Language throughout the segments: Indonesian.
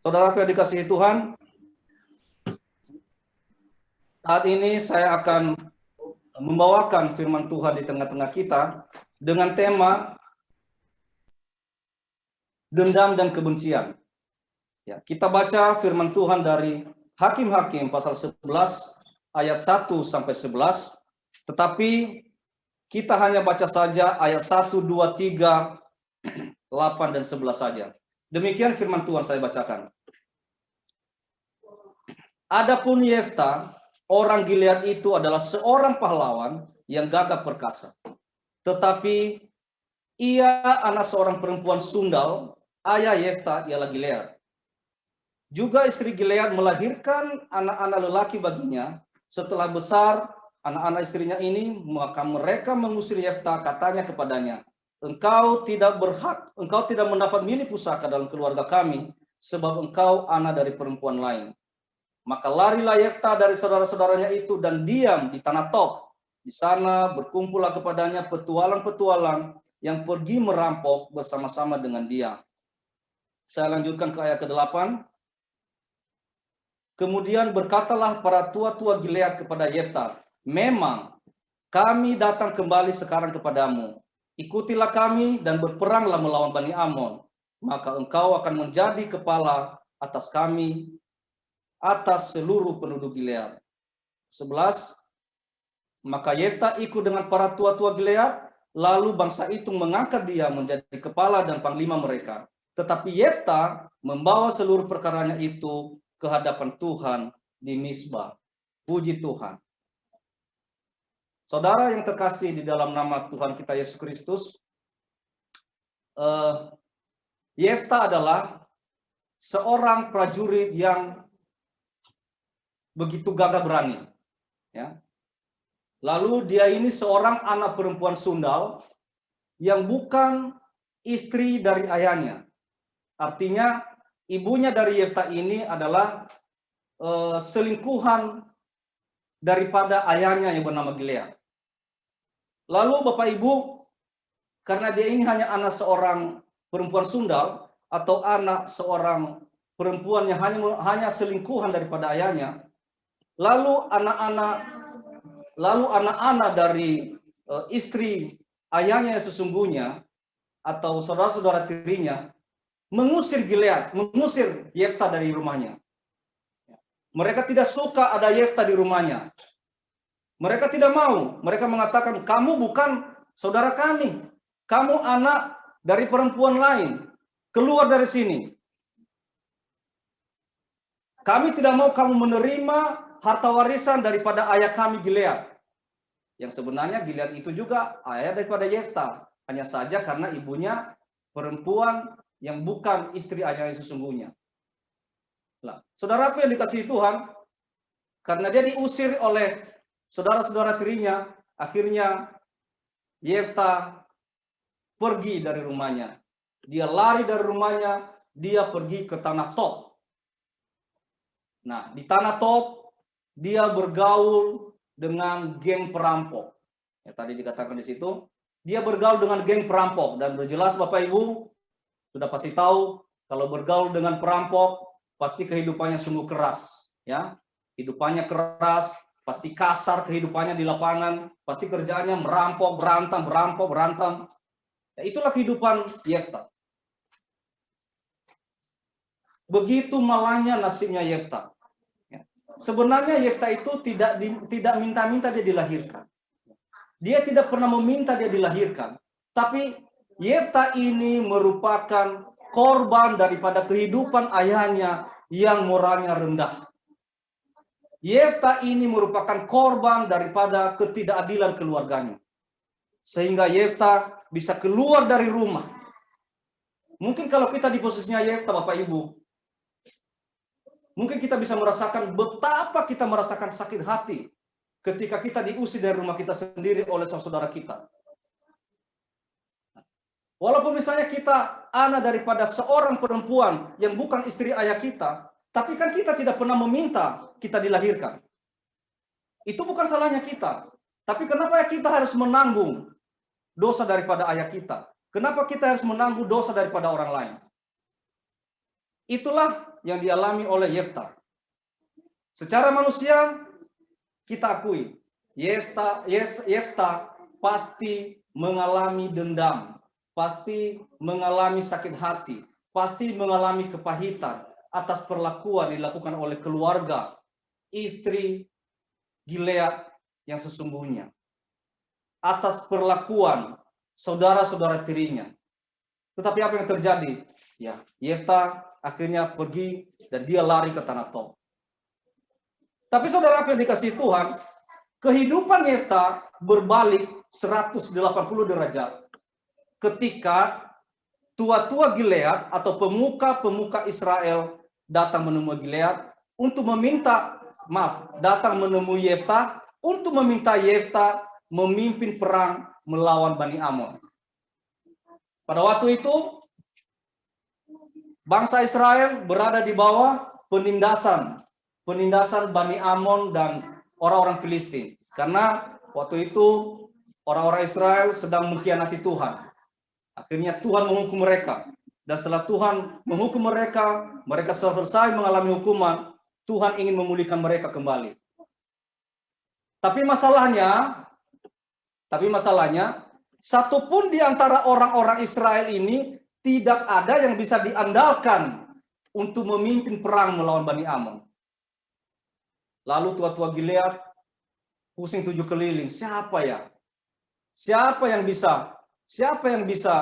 Saudara yang dikasihi Tuhan, saat ini saya akan membawakan firman Tuhan di tengah-tengah kita dengan tema dendam dan kebencian. Ya, kita baca firman Tuhan dari Hakim-Hakim pasal 11 ayat 1 sampai 11, tetapi kita hanya baca saja ayat 1, 2, 3, 8 dan 11 saja. Demikian firman Tuhan saya bacakan. Adapun Yefta, orang Gilead itu adalah seorang pahlawan yang gagah perkasa. Tetapi ia anak seorang perempuan sundal, ayah Yefta ialah Gilead. Juga istri Gilead melahirkan anak-anak lelaki baginya. Setelah besar anak-anak istrinya ini, maka mereka mengusir Yefta, katanya kepadanya, engkau tidak berhak, engkau tidak mendapat milih pusaka dalam keluarga kami, sebab engkau anak dari perempuan lain. Maka larilah Yefta dari saudara-saudaranya itu dan diam di tanah Tob. Di sana berkumpullah kepadanya petualang-petualang yang pergi merampok bersama-sama dengan dia. Saya lanjutkan ke ayat ke-8. Kemudian berkatalah para tua-tua Gilead kepada Yefta, memang kami datang kembali sekarang kepadamu. Ikutilah kami dan berperanglah melawan Bani Amon. Maka engkau akan menjadi kepala atas kami, atas seluruh penduduk Gilead. 11. Maka Yefta ikut dengan para tua-tua Gilead, lalu bangsa itu mengangkat dia menjadi kepala dan panglima mereka. Tetapi Yefta membawa seluruh perkaranya itu ke hadapan Tuhan di Misbah. Puji Tuhan. Saudara yang terkasih di dalam nama Tuhan kita Yesus Kristus, Yefta adalah seorang prajurit yang begitu gagah berani, ya. Lalu dia ini seorang anak perempuan sundal yang bukan istri dari ayahnya. Artinya ibunya dari Yefta ini adalah selingkuhan daripada ayahnya yang bernama Gilead. Lalu Bapak Ibu, karena dia ini hanya anak seorang perempuan sundal atau anak seorang perempuan yang hanya selingkuhan daripada ayahnya, lalu anak-anak dari istri ayahnya yang sesungguhnya atau saudara-saudara tirinya mengusir Gilead, mengusir Yefta dari rumahnya. Mereka tidak suka ada Yefta di rumahnya. Mereka tidak mau. Mereka mengatakan, kamu bukan saudara kami. Kamu anak dari perempuan lain. Keluar dari sini. Kami tidak mau kamu menerima harta warisan daripada ayah kami Gilead. Yang sebenarnya Gilead itu juga ayah daripada Yefta. Hanya saja karena ibunya perempuan yang bukan istri ayahnya sesungguhnya. Nah, saudaraku yang dikasihi Tuhan, karena dia diusir oleh saudara-saudara tirinya, akhirnya Yefta pergi dari rumahnya. Dia lari dari rumahnya, dia pergi ke tanah Tob. Nah, di tanah Tob dia bergaul dengan geng perampok. Ya, tadi dikatakan di situ, dia bergaul dengan geng perampok, dan berjelas Bapak Ibu sudah pasti tahu kalau bergaul dengan perampok pasti kehidupannya sungguh keras, ya. Hidupannya keras, pasti kasar kehidupannya di lapangan, pasti kerjaannya merampok, berantem. Ya, itulah kehidupan Yefta. Begitu malangnya nasibnya Yefta. Ya. Sebenarnya Yefta itu tidak minta-minta dia dilahirkan. Dia tidak pernah meminta dia dilahirkan. Tapi Yefta ini merupakan korban daripada kehidupan ayahnya yang moralnya rendah. Yefta ini merupakan korban daripada ketidakadilan keluarganya. Sehingga Yefta bisa keluar dari rumah. Mungkin kalau kita di posisinya Yefta, Bapak Ibu, mungkin kita bisa merasakan betapa kita merasakan sakit hati ketika kita diusir dari rumah kita sendiri oleh saudara kita. Walaupun misalnya kita anak daripada seorang perempuan yang bukan istri ayah kita, tapi kan kita tidak pernah meminta kita dilahirkan. Itu bukan salahnya kita. Tapi kenapa kita harus menanggung dosa daripada ayah kita? Kenapa kita harus menanggung dosa daripada orang lain? Itulah yang dialami oleh Yefta. Secara manusia, kita akui, Yefta pasti mengalami dendam, pasti mengalami sakit hati, pasti mengalami kepahitan atas perlakuan dilakukan oleh keluarga, istri Gilead yang sesungguhnya, atas perlakuan saudara-saudara tirinya. Tetapi apa yang terjadi? Ya, Yefta akhirnya pergi dan dia lari ke tanah Tob. Tapi saudara, apa yang dikasihi Tuhan, kehidupan Yefta berbalik 180 derajat ketika tua-tua Gilead atau pemuka-pemuka Israel datang menemui Gilead untuk datang menemui Yefta untuk meminta Yefta memimpin perang melawan Bani Amon. Pada waktu itu, bangsa Israel berada di bawah penindasan Bani Amon dan orang-orang Filistin. Karena waktu itu orang-orang Israel sedang mengkhianati Tuhan. Akhirnya Tuhan menghukum mereka. Dan setelah Tuhan menghukum mereka, mereka selesai mengalami hukuman, Tuhan ingin memulihkan mereka kembali. Tapi masalahnya, satupun di antara orang-orang Israel ini tidak ada yang bisa diandalkan untuk memimpin perang melawan Bani Amon. Lalu tua-tua Gilead pusing 7 keliling. Siapa yang bisa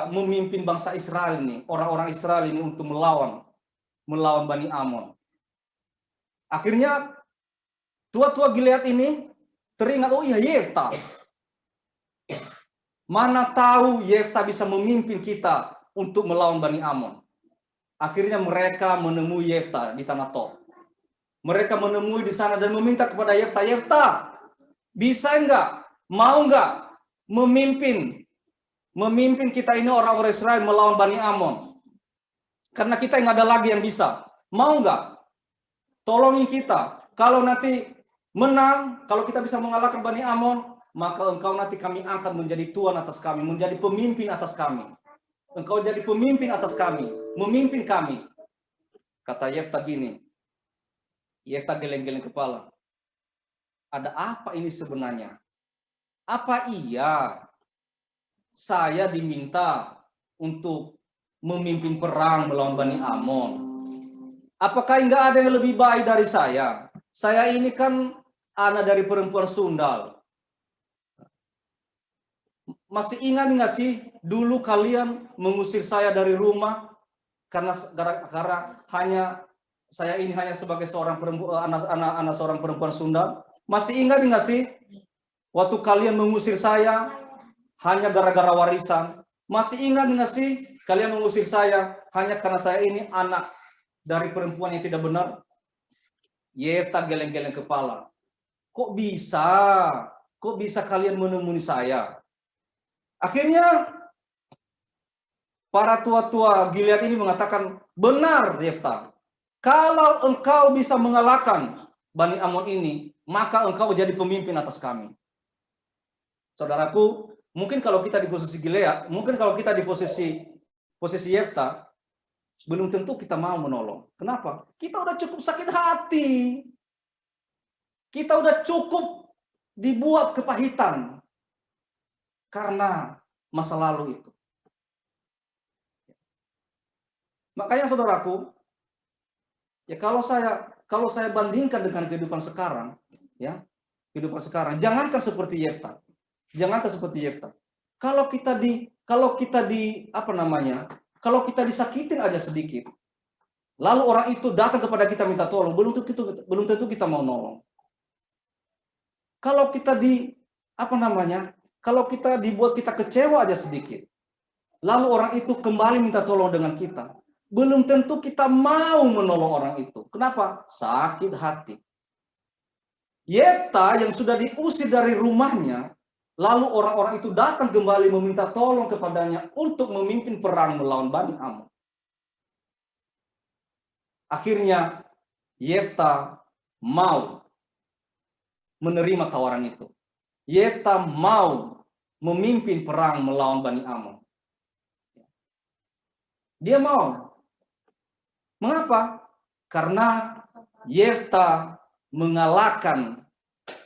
memimpin bangsa Israel ini, orang-orang Israel ini untuk melawan Bani Amon? Akhirnya tua-tua Gilead ini teringat, oh iya, Yefta. Mana tahu Yefta bisa memimpin kita untuk melawan Bani Amon. Akhirnya mereka menemui Yefta di tanah Tob. Mereka menemui di sana dan meminta kepada Yefta, Yefta, bisa enggak, mau enggak memimpin kita ini orang-orang Israel melawan Bani Amon? Karena kita yang ada lagi yang bisa. Mau enggak? Tolongin kita. Kalau nanti menang, kalau kita bisa mengalahkan Bani Amon, maka engkau nanti kami angkat menjadi tuan atas kami, menjadi pemimpin atas kami. Engkau jadi pemimpin atas kami, memimpin kami. Kata Yefta gini, Yefta geleng-geleng kepala. Ada apa ini sebenarnya? Apa iya saya diminta untuk memimpin perang melawan Bani Amon? Apakah enggak ada yang lebih baik dari saya? Saya ini kan anak dari perempuan Sundal. Masih ingat nggak sih dulu kalian mengusir saya dari rumah karena hanya saya ini hanya sebagai seorang perempuan, anak seorang perempuan Sunda. Masih ingat nggak sih waktu kalian mengusir saya hanya gara-gara warisan? Masih ingat nggak sih kalian mengusir saya hanya karena saya ini anak dari perempuan yang tidak benar? Yefta geleng-geleng kepala. Kok bisa kalian menemui saya? Akhirnya para tua-tua Gilead ini mengatakan, benar Yefta, kalau engkau bisa mengalahkan Bani Amon ini, maka engkau jadi pemimpin atas kami. Saudaraku, mungkin kalau kita di posisi Gilead, mungkin kalau kita di posisi Yefta, belum tentu kita mau menolong. Kenapa? Kita udah cukup sakit hati. Kita udah cukup dibuat kepahitan karena masa lalu itu. Makanya saudaraku, ya kalau saya bandingkan dengan kehidupan sekarang, ya, jangankan seperti Yefta. Kalau kita disakitin aja sedikit, lalu orang itu datang kepada kita minta tolong, belum tentu kita mau nolong. Kalau kita dibuat kita kecewa aja sedikit, lalu orang itu kembali minta tolong dengan kita, belum tentu kita mau menolong orang itu. Kenapa? Sakit hati. Yefta yang sudah diusir dari rumahnya, lalu orang-orang itu datang kembali meminta tolong kepadanya untuk memimpin perang melawan Bani Amon. Akhirnya Yefta mau menerima tawaran itu. Yefta mau memimpin perang melawan Bani Amon. Dia mau. Mengapa? Karena Yefta mengalahkan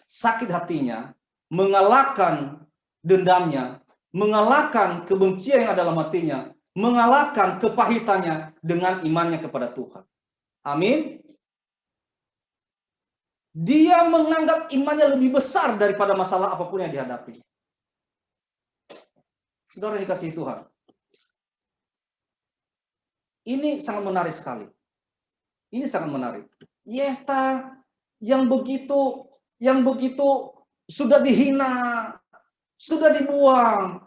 sakit hatinya, mengalahkan dendamnya, mengalahkan kebencian yang ada dalam hatinya, mengalahkan kepahitannya dengan imannya kepada Tuhan. Amin. Dia menganggap imannya lebih besar daripada masalah apapun yang dihadapi. Saudara dikasihi Tuhan. Ini sangat menarik sekali. Ini sangat menarik. Yefta yang begitu sudah dihina, sudah dibuang.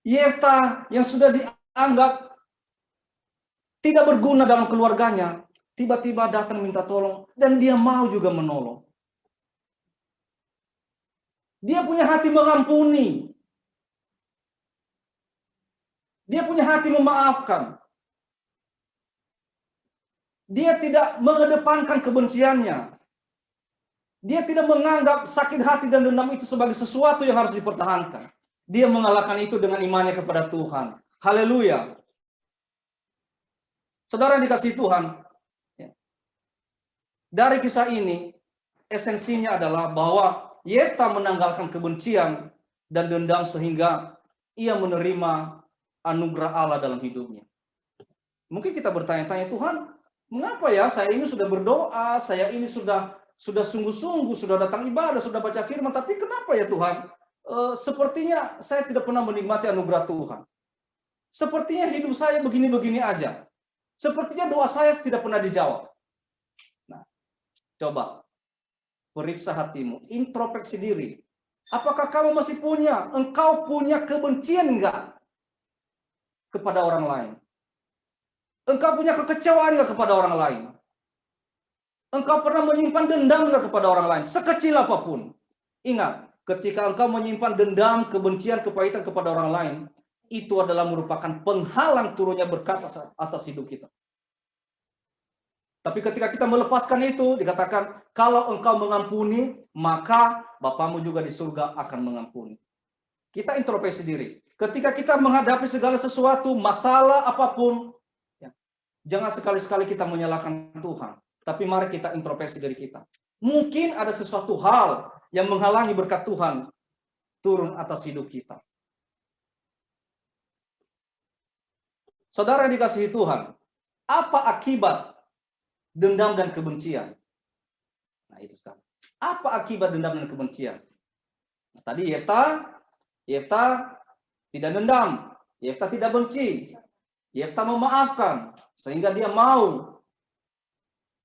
Yefta yang sudah dianggap tidak berguna dalam keluarganya, tiba-tiba datang minta tolong dan dia mau juga menolong. Dia punya hati mengampuni. Dia punya hati memaafkan. Dia tidak mengedepankan kebenciannya. Dia tidak menganggap sakit hati dan dendam itu sebagai sesuatu yang harus dipertahankan. Dia mengalahkan itu dengan imannya kepada Tuhan. Haleluya. Saudara dikasihi Tuhan, dari kisah ini, esensinya adalah bahwa Yefta menanggalkan kebencian dan dendam sehingga ia menerima anugerah Allah dalam hidupnya. Mungkin kita bertanya-tanya, Tuhan, mengapa ya saya ini sudah berdoa, saya ini sudah sungguh-sungguh, sudah datang ibadah, sudah baca firman, tapi kenapa ya Tuhan? Sepertinya saya tidak pernah menikmati anugerah Tuhan. Sepertinya hidup saya begini-begini aja. Sepertinya doa saya tidak pernah dijawab. Nah, coba periksa hatimu, introspeksi diri. Apakah engkau punya kebencian enggak kepada orang lain? Engkau punya kekecewaan enggak kepada orang lain? Engkau pernah menyimpan dendam enggak kepada orang lain? Sekecil apapun. Ingat, ketika engkau menyimpan dendam, kebencian, kepahitan kepada orang lain, itu adalah merupakan penghalang turunnya berkat atas hidup kita. Tapi ketika kita melepaskan itu, dikatakan, kalau engkau mengampuni, maka Bapamu juga di surga akan mengampuni. Kita introspeksi diri. Ketika kita menghadapi segala sesuatu, masalah apapun, ya, jangan sekali-sekali kita menyalahkan Tuhan. Tapi mari kita introspeksi diri kita. Mungkin ada sesuatu hal yang menghalangi berkat Tuhan turun atas hidup kita. Saudara yang dikasihi Tuhan, apa akibat dendam dan kebencian? Nah, itu sekarang. Apa akibat dendam dan kebencian? Nah, tadi Yefta tidak dendam, Yefta tidak benci, Yefta memaafkan sehingga dia mau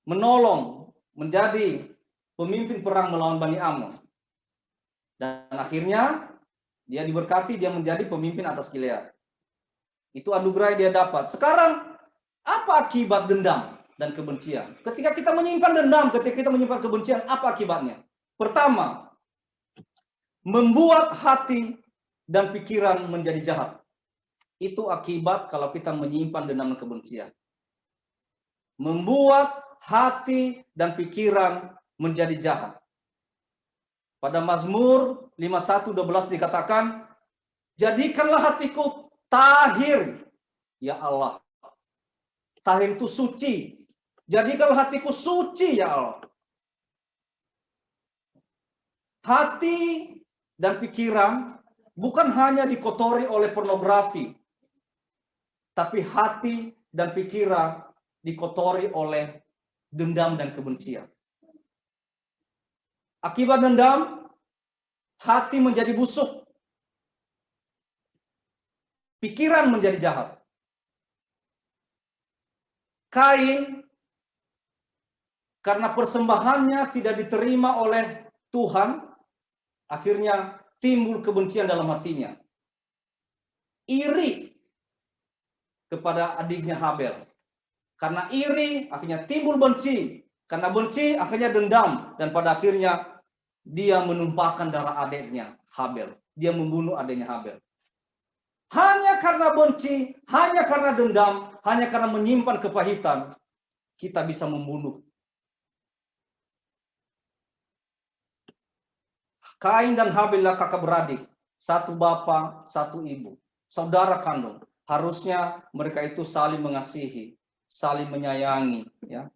menolong menjadi pemimpin perang melawan Bani Amon. Dan akhirnya dia diberkati, dia menjadi pemimpin atas Gilead. Itu anugerah yang dia dapat. Sekarang apa akibat dendam dan kebencian? Ketika kita menyimpan dendam, ketika kita menyimpan kebencian, apa akibatnya? Pertama, membuat hati dan pikiran menjadi jahat. Itu akibat kalau kita menyimpan dendam dan kebencian. Membuat hati dan pikiran menjadi jahat. Pada Mazmur 51:12 dikatakan, jadikanlah hatiku tahir, ya Allah. Tahir itu suci. Jadikanlah hatiku suci, ya Allah. Hati dan pikiran bukan hanya dikotori oleh pornografi, tapi hati dan pikiran dikotori oleh dendam dan kebencian. Akibat dendam, hati menjadi busuk, pikiran menjadi jahat. Kain, karena persembahannya tidak diterima oleh Tuhan, akhirnya timbul kebencian dalam hatinya. Iri kepada adiknya Habel. Karena iri, akhirnya timbul benci. Karena benci, akhirnya dendam. Dan pada akhirnya, dia menumpahkan darah adiknya Habel. Dia membunuh adiknya Habel. Hanya karena benci, hanya karena dendam, hanya karena menyimpan kepahitan, kita bisa membunuh. Kain dan Habillah kakak beradik, satu bapa, satu ibu, saudara kandung. Harusnya mereka itu saling mengasihi, saling menyayangi, ya,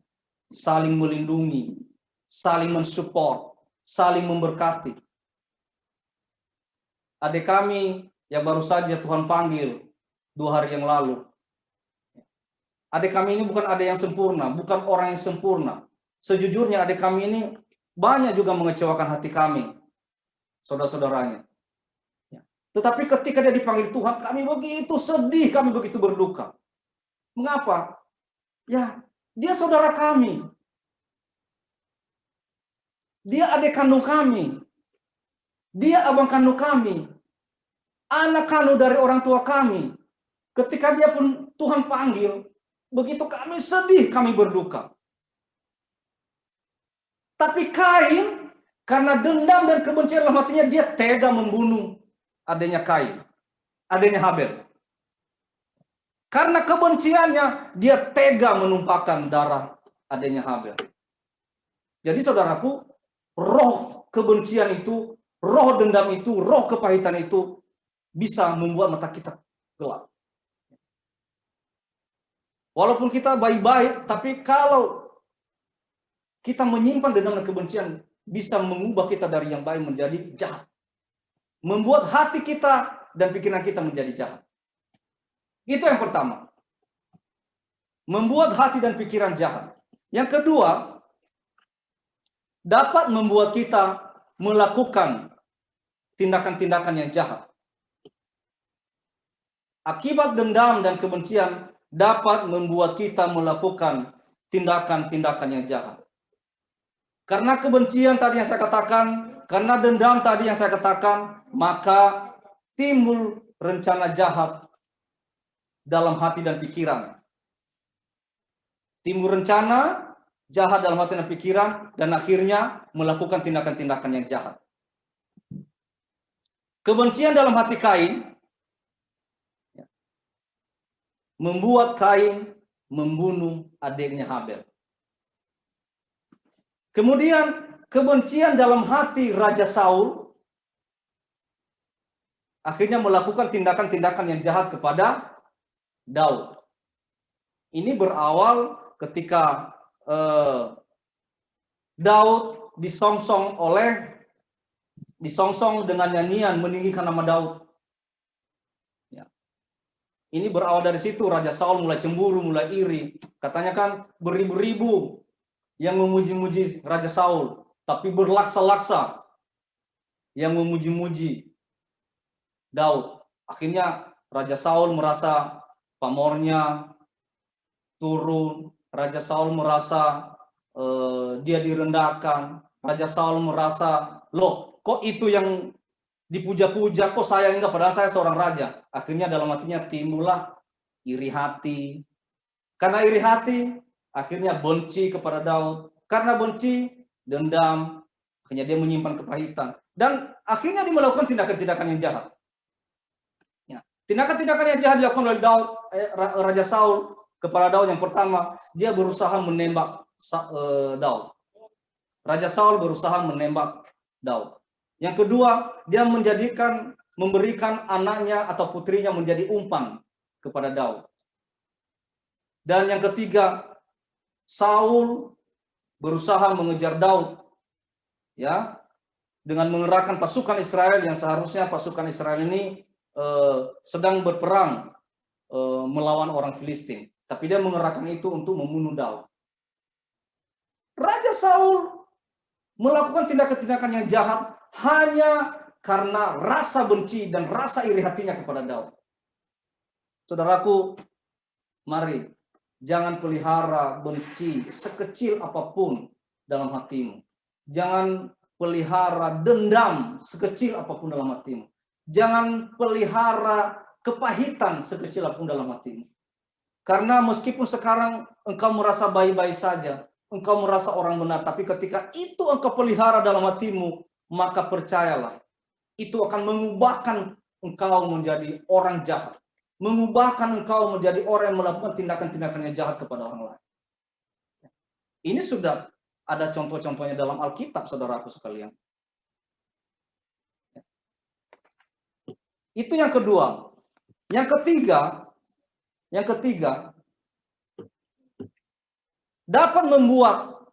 saling melindungi, saling mensupport, saling memberkati. Adik kami yang baru saja Tuhan panggil 2 hari yang lalu. Adik kami ini bukan adik yang sempurna, bukan orang yang sempurna. Sejujurnya adik kami ini banyak juga mengecewakan hati kami, saudara-saudaranya. Tetapi ketika dia dipanggil Tuhan, kami begitu sedih, kami begitu berduka. Mengapa? Ya, dia saudara kami. Dia adik kandung kami. Dia abang kandung kami. Anak kandung dari orang tua kami. Ketika dia pun Tuhan panggil, begitu kami sedih, kami berduka. Tapi Kain, karena dendam dan kebencian dalam hatinya, dia tega membunuh adiknya Kain, adiknya Habel. Karena kebenciannya, dia tega menumpahkan darah adiknya Habel. Jadi saudaraku, roh kebencian itu, roh dendam itu, roh kepahitan itu bisa membuat mata kita gelap. Walaupun kita baik-baik, tapi kalau kita menyimpan dendam dan kebencian, bisa mengubah kita dari yang baik menjadi jahat. Membuat hati kita dan pikiran kita menjadi jahat. Itu yang pertama. Membuat hati dan pikiran jahat. Yang kedua, dapat membuat kita melakukan tindakan-tindakan yang jahat. Akibat dendam dan kebencian dapat membuat kita melakukan tindakan-tindakan yang jahat. Karena kebencian tadi yang saya katakan, karena dendam tadi yang saya katakan, maka timbul rencana jahat dalam hati dan pikiran. Timbul rencana jahat dalam hati dan pikiran, dan akhirnya melakukan tindakan-tindakan yang jahat. Kebencian dalam hati Kain membuat Kain membunuh adiknya Habel. Kemudian kebencian dalam hati Raja Saul akhirnya melakukan tindakan-tindakan yang jahat kepada Daud. Ini berawal ketika Daud disongsong dengan nyanyian meninggikan nama Daud. Ini berawal dari situ, Raja Saul mulai cemburu, mulai iri. Katanya kan beribu-ribu yang memuji-muji Raja Saul, tapi berlaksa-laksa yang memuji-muji Daud. Akhirnya Raja Saul merasa pamornya turun, Raja Saul merasa dia direndahkan, Raja Saul merasa, loh kok itu yang dipuja-puja, kok saya enggak, padahal saya seorang raja. Akhirnya dalam hatinya timbullah iri hati. Karena iri hati, akhirnya benci kepada Daud. Karena benci, dendam, akhirnya dia menyimpan kepahitan. Dan akhirnya dia melakukan tindakan-tindakan yang jahat. Ya. Tindakan-tindakan yang jahat dilakukan oleh Raja Saul kepada Daud. Yang pertama, dia berusaha menembak Daud. Raja Saul berusaha menembak Daud. Yang kedua, dia memberikan anaknya atau putrinya menjadi umpan kepada Daud. Dan yang ketiga, Saul berusaha mengejar Daud, ya, dengan mengerahkan pasukan Israel yang seharusnya pasukan Israel ini sedang berperang melawan orang Filistin, tapi dia mengerahkan itu untuk membunuh Daud. Raja Saul melakukan tindakan-tindakan yang jahat hanya karena rasa benci dan rasa iri hatinya kepada Daud. Saudaraku, mari jangan pelihara benci sekecil apapun dalam hatimu. Jangan pelihara dendam sekecil apapun dalam hatimu. Jangan pelihara kepahitan sekecil apapun dalam hatimu. Karena meskipun sekarang engkau merasa baik-baik saja, engkau merasa orang benar, tapi ketika itu engkau pelihara dalam hatimu, maka percayalah, itu akan mengubahkan engkau menjadi orang jahat. Mengubahkan engkau menjadi orang yang melakukan tindakan-tindakan yang jahat kepada orang lain. Ini sudah ada contoh-contohnya dalam Alkitab, saudaraku sekalian. Itu yang kedua. Yang ketiga, dapat membuat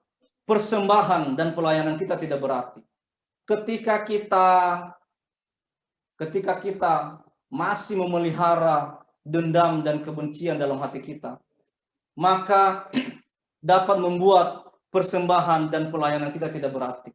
persembahan dan pelayanan kita tidak berarti. Ketika kita masih memelihara dendam dan kebencian dalam hati kita, maka dapat membuat persembahan dan pelayanan kita tidak berarti.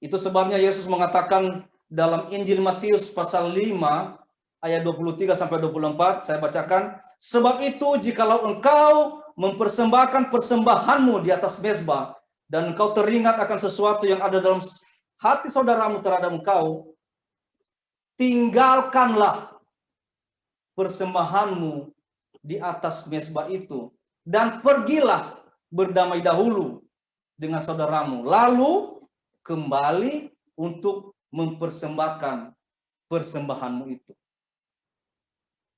Itu sebabnya Yesus mengatakan dalam Injil Matius pasal 5 ayat 23 sampai 24, saya bacakan, sebab itu jikalau engkau mempersembahkan persembahanmu di atas mezbah dan engkau teringat akan sesuatu yang ada dalam hati saudaramu terhadap engkau, tinggalkanlah persembahanmu di atas mezbah itu dan pergilah berdamai dahulu dengan saudaramu, lalu kembali untuk mempersembahkan persembahanmu itu.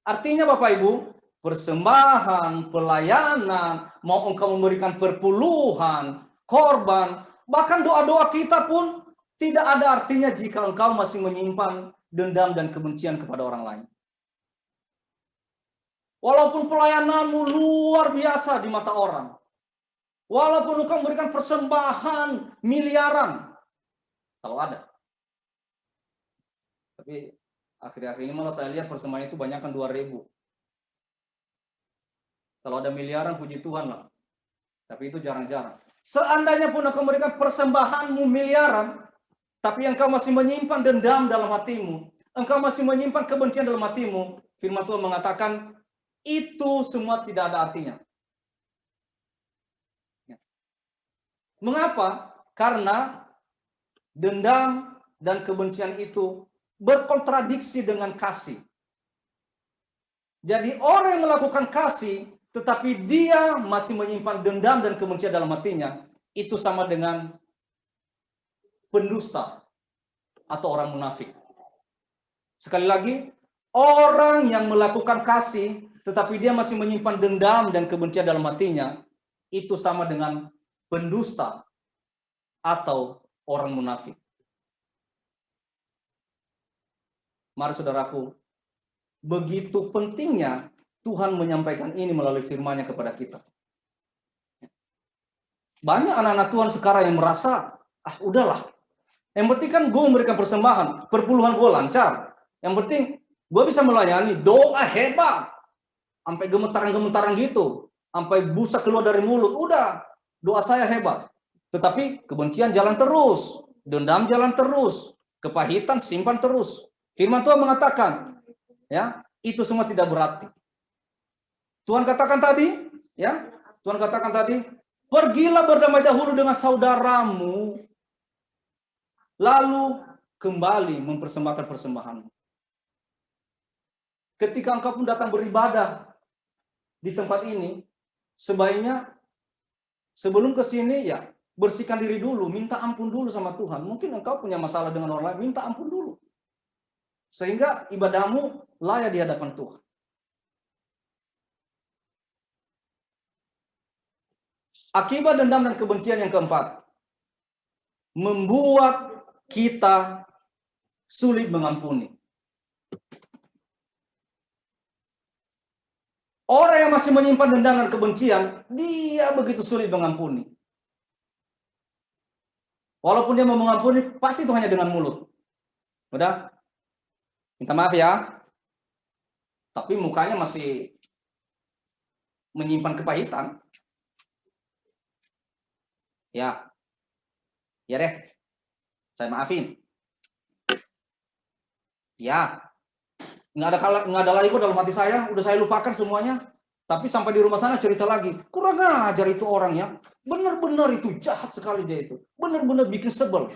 Artinya Bapak Ibu, persembahan, pelayanan, mau engkau memberikan perpuluhan, korban, bahkan doa-doa kita pun tidak ada artinya jika engkau masih menyimpan dendam dan kebencian kepada orang lain. Walaupun pelayananmu luar biasa di mata orang, walaupun engkau memberikan persembahan miliaran, kalau ada. Tapi akhir-akhir ini malah saya lihat persembahan itu banyak kan 2.000. Kalau ada miliaran, puji Tuhan lah. Tapi itu jarang-jarang. Seandainya pun engkau memberikan persembahanmu miliaran, tapi engkau masih menyimpan dendam dalam hatimu, engkau masih menyimpan kebencian dalam hatimu, firman Tuhan mengatakan, itu semua tidak ada artinya. Mengapa? Karena dendam dan kebencian itu berkontradiksi dengan kasih. Jadi orang yang melakukan kasih, tetapi dia masih menyimpan dendam dan kebencian dalam hatinya, itu sama dengan pendusta atau orang munafik. Sekali lagi, orang yang melakukan kasih, tetapi dia masih menyimpan dendam dan kebencian dalam hatinya, itu sama dengan pendusta atau orang munafik. Mari saudaraku, begitu pentingnya Tuhan menyampaikan ini melalui firman-Nya kepada kita. Banyak anak-anak Tuhan sekarang yang merasa, udahlah. Yang penting kan gue memberikan persembahan, perpuluhan gue lancar. Yang penting gue bisa melayani, doa hebat. Sampai gemetaran-gemetaran gitu. Sampai busa keluar dari mulut. Udah, doa saya hebat. Tetapi kebencian jalan terus. Dendam jalan terus. Kepahitan simpan terus. Firman Tuhan mengatakan, ya, itu semua tidak berarti. Tuhan katakan tadi, ya, Tuhan katakan tadi, pergilah berdamai dahulu dengan saudaramu, lalu kembali mempersembahkan persembahanmu. Ketika engkau pun datang beribadah di tempat ini, sebaiknya sebelum ke sini, ya, bersihkan diri dulu, minta ampun dulu sama Tuhan. Mungkin engkau punya masalah dengan orang lain, minta ampun dulu. Sehingga ibadahmu layak di hadapan Tuhan. Akibat dendam dan kebencian yang keempat, membuat kita sulit mengampuni. Orang yang masih menyimpan dendam dan kebencian, dia begitu sulit mengampuni. Walaupun dia mau mengampuni, pasti itu hanya dengan mulut. Udah? Minta maaf ya. Tapi mukanya masih menyimpan kepahitan. Ya. Ya deh. Saya maafin. Ya. Nggak ada lagi kok dalam hati saya. Udah saya lupakan semuanya. Tapi sampai di rumah sana cerita lagi. Kurang ajar itu orang ya. Benar-benar itu jahat sekali dia itu. Benar-benar bikin sebel.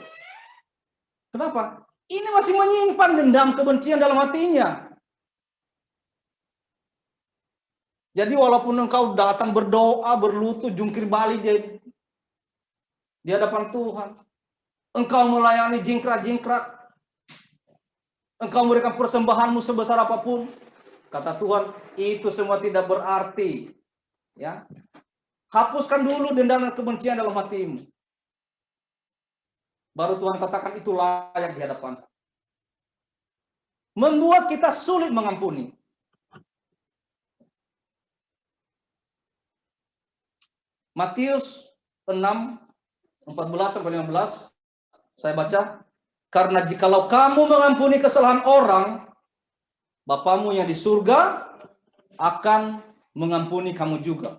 Kenapa? Ini masih menyimpan dendam kebencian dalam hatinya. Jadi walaupun engkau datang berdoa, berlutut, jungkir balik di hadapan Tuhan. Engkau melayani jingkrak-jingkrak. Engkau memberikan persembahanmu sebesar apapun. Kata Tuhan, itu semua tidak berarti. Ya, hapuskan dulu dendam dan kebencian dalam hatimu. Baru Tuhan katakan itu layak di hadapan. Membuat kita sulit mengampuni. Matius 6:14-15 saya baca. Karena jikalau kamu mengampuni kesalahan orang, Bapamu yang di surga akan mengampuni kamu juga.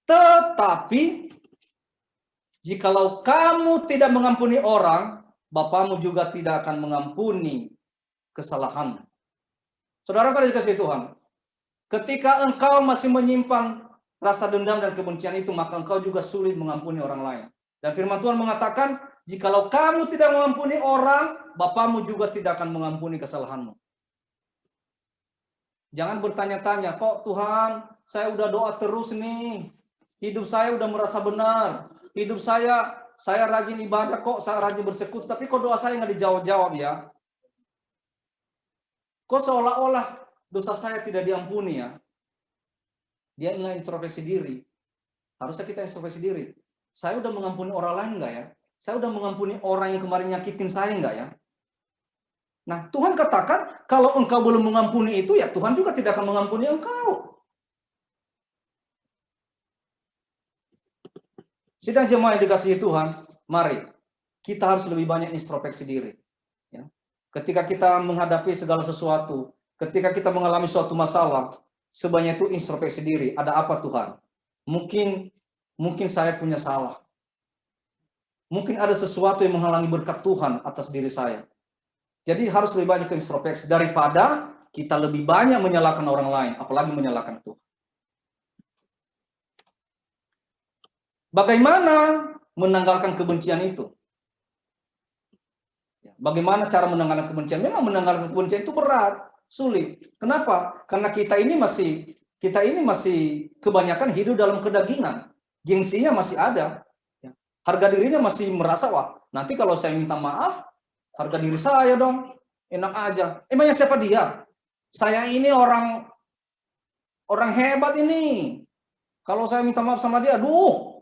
Tetapi jikalau kamu tidak mengampuni orang, Bapamu juga tidak akan mengampuni kesalahanmu. Saudara kalau dikasih Tuhan, ketika engkau masih menyimpan rasa dendam dan kebencian itu, maka engkau juga sulit mengampuni orang lain. Dan firman Tuhan mengatakan, jikalau kamu tidak mengampuni orang, Bapamu juga tidak akan mengampuni kesalahanmu. Jangan bertanya-tanya, kok Tuhan, saya udah doa terus nih. Hidup saya udah merasa benar. Hidup saya rajin ibadah kok, saya rajin bersekutu, tapi kok doa saya nggak dijawab-jawab ya? Kok seolah-olah dosa saya tidak diampuni ya? Dia nggak introspeksi diri. Harusnya kita introspeksi diri. Saya udah mengampuni orang lain nggak ya? Saya udah mengampuni orang yang kemarin nyakitin saya nggak ya? Nah, Tuhan katakan, kalau engkau belum mengampuni itu, ya Tuhan juga tidak akan mengampuni engkau. Sidang jemaah yang dikasihi Tuhan, mari kita harus lebih banyak introspeksi diri. Ya. Ketika kita menghadapi segala sesuatu, ketika kita mengalami suatu masalah, sebanyak itu introspeksi diri. Ada apa Tuhan? Mungkin saya punya salah. Mungkin ada sesuatu yang menghalangi berkat Tuhan atas diri saya. Jadi harus lebih banyak introspeksi daripada kita lebih banyak menyalahkan orang lain, apalagi menyalahkan Tuhan. Bagaimana menanggalkan kebencian itu? Bagaimana cara menanggalkan kebencian? Memang menanggalkan kebencian itu berat, sulit. Kenapa? Karena kita ini masih kebanyakan hidup dalam kedagingan. Gengsinya masih ada. Harga dirinya masih merasa, wah, nanti kalau saya minta maaf, harga diri saya dong, enak aja. Emangnya siapa dia? Saya ini orang hebat ini. Kalau saya minta maaf sama dia, aduh,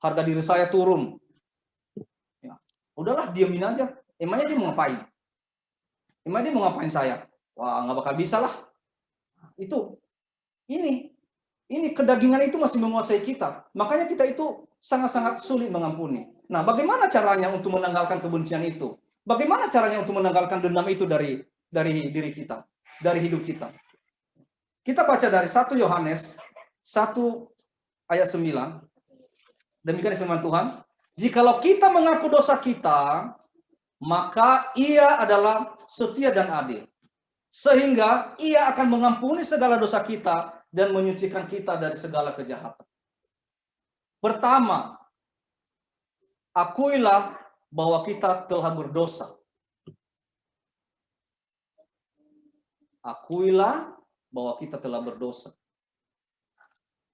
harga diri saya turun. Ya, udahlah, diamin aja. Emangnya dia mau ngapain? Emangnya dia mau ngapain saya? Wah, nggak bakal bisa lah. Ini kedagingan itu masih menguasai kita. Makanya kita itu sangat-sangat sulit mengampuni. Nah, bagaimana caranya untuk menanggalkan kebencian itu? Bagaimana caranya untuk menanggalkan dendam itu dari diri kita, dari hidup kita? Kita baca dari 1 Yohanes 1:9. Demikian firman Tuhan. Jikalau kita mengaku dosa kita, maka Ia adalah setia dan adil, sehingga Ia akan mengampuni segala dosa kita dan menyucikan kita dari segala kejahatan. Pertama, akuilah bahwa kita telah berdosa. Akuilah bahwa kita telah berdosa.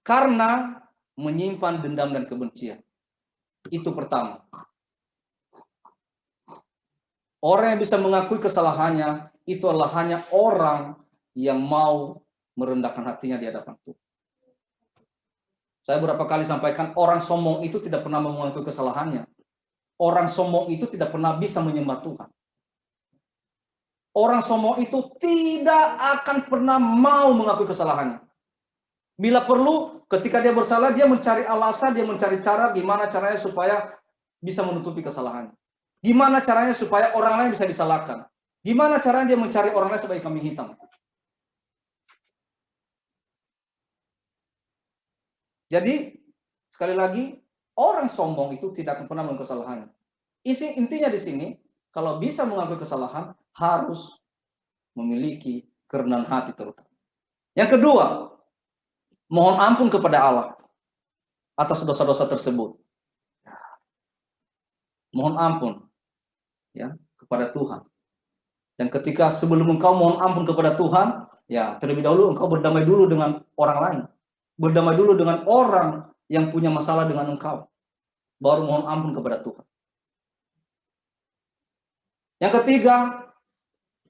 Karena menyimpan dendam dan kebencian. Itu pertama. Orang yang bisa mengakui kesalahannya, itu adalah hanya orang yang mau merendahkan hatinya di hadapan Tuhan. Saya beberapa kali sampaikan, orang sombong itu tidak pernah mengakui kesalahannya. Orang sombong itu tidak pernah bisa menyembah Tuhan. Orang sombong itu tidak akan pernah mau mengakui kesalahannya. Bila perlu, ketika dia bersalah, dia mencari alasan, dia mencari cara, gimana caranya supaya bisa menutupi kesalahannya. Gimana caranya supaya orang lain bisa disalahkan. Gimana caranya dia mencari orang lain sebagai kambing hitam. Jadi, sekali lagi, orang sombong itu tidak akan pernah mengakui kesalahannya. Intinya di sini, kalau bisa mengakui kesalahan, harus memiliki kerendahan hati terutama. Yang kedua, mohon ampun kepada Allah atas dosa-dosa tersebut. Mohon ampun ya kepada Tuhan. Dan ketika sebelum engkau mohon ampun kepada Tuhan, ya terlebih dahulu engkau berdamai dulu dengan orang lain. Berdamai dulu dengan orang yang punya masalah dengan engkau. Baru mohon ampun kepada Tuhan. Yang ketiga,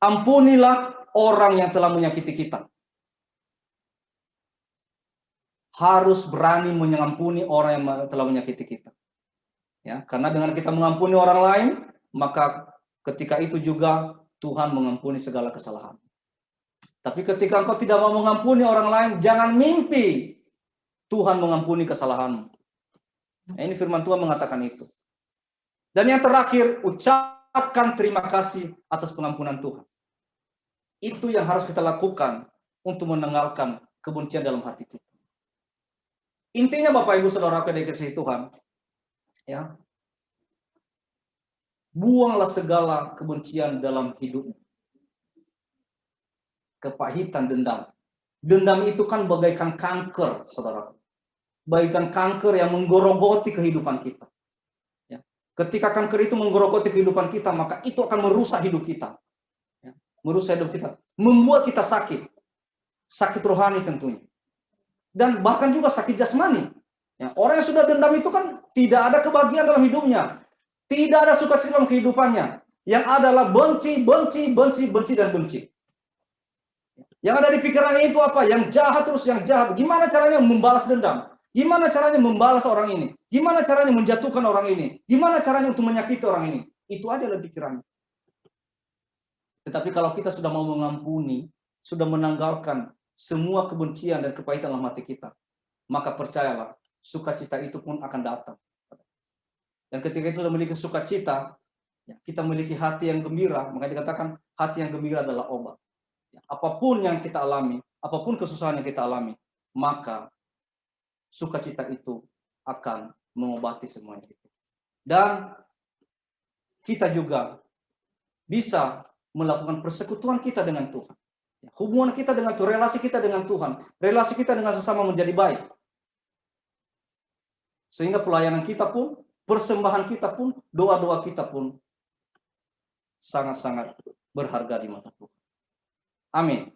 ampunilah orang yang telah menyakiti kita. Harus berani mengampuni orang yang telah menyakiti kita. Ya, karena dengan kita mengampuni orang lain, maka ketika itu juga Tuhan mengampuni segala kesalahan. Tapi ketika engkau tidak mau mengampuni orang lain, jangan mimpi Tuhan mengampuni kesalahanmu. Nah, ini firman Tuhan mengatakan itu. Dan yang terakhir, ucapkan terima kasih atas pengampunan Tuhan. Itu yang harus kita lakukan untuk menanggalkan kebencian dalam hati kita. Intinya Bapak Ibu Saudara yang dikasihi Tuhan, ya, buanglah segala kebencian dalam hidupmu. Kepahitan, dendam. Dendam itu kan bagaikan kanker, saudara. Bagaikan kanker yang menggerogoti kehidupan kita. Ya. Ketika kanker itu menggerogoti kehidupan kita, maka itu akan merusak hidup kita. Ya. Merusak hidup kita. Membuat kita sakit. Sakit rohani tentunya. Dan bahkan juga sakit jasmani. Ya. Orang yang sudah dendam itu kan tidak ada kebahagiaan dalam hidupnya. Tidak ada sukacita dalam kehidupannya. Yang adalah benci, benci, benci, benci, dan benci. Yang ada di pikirannya itu apa? Yang jahat terus, yang jahat. Gimana caranya membalas dendam? Gimana caranya membalas orang ini? Gimana caranya menjatuhkan orang ini? Gimana caranya untuk menyakiti orang ini? Itu aja dalam pikirannya. Tetapi kalau kita sudah mau mengampuni, sudah menanggalkan semua kebencian dan kepahitan dalam hati kita, maka percayalah, sukacita itu pun akan datang. Dan ketika itu sudah memiliki sukacita, kita memiliki hati yang gembira, maka dikatakan hati yang gembira adalah obat. Apapun yang kita alami, apapun kesusahan yang kita alami, maka sukacita itu akan mengobati semuanya itu. Dan kita juga bisa melakukan persekutuan kita dengan Tuhan. Hubungan kita dengan Tuhan, relasi kita dengan Tuhan, relasi kita dengan sesama menjadi baik. Sehingga pelayanan kita pun, persembahan kita pun, doa-doa kita pun sangat-sangat berharga di mata Tuhan. Amin.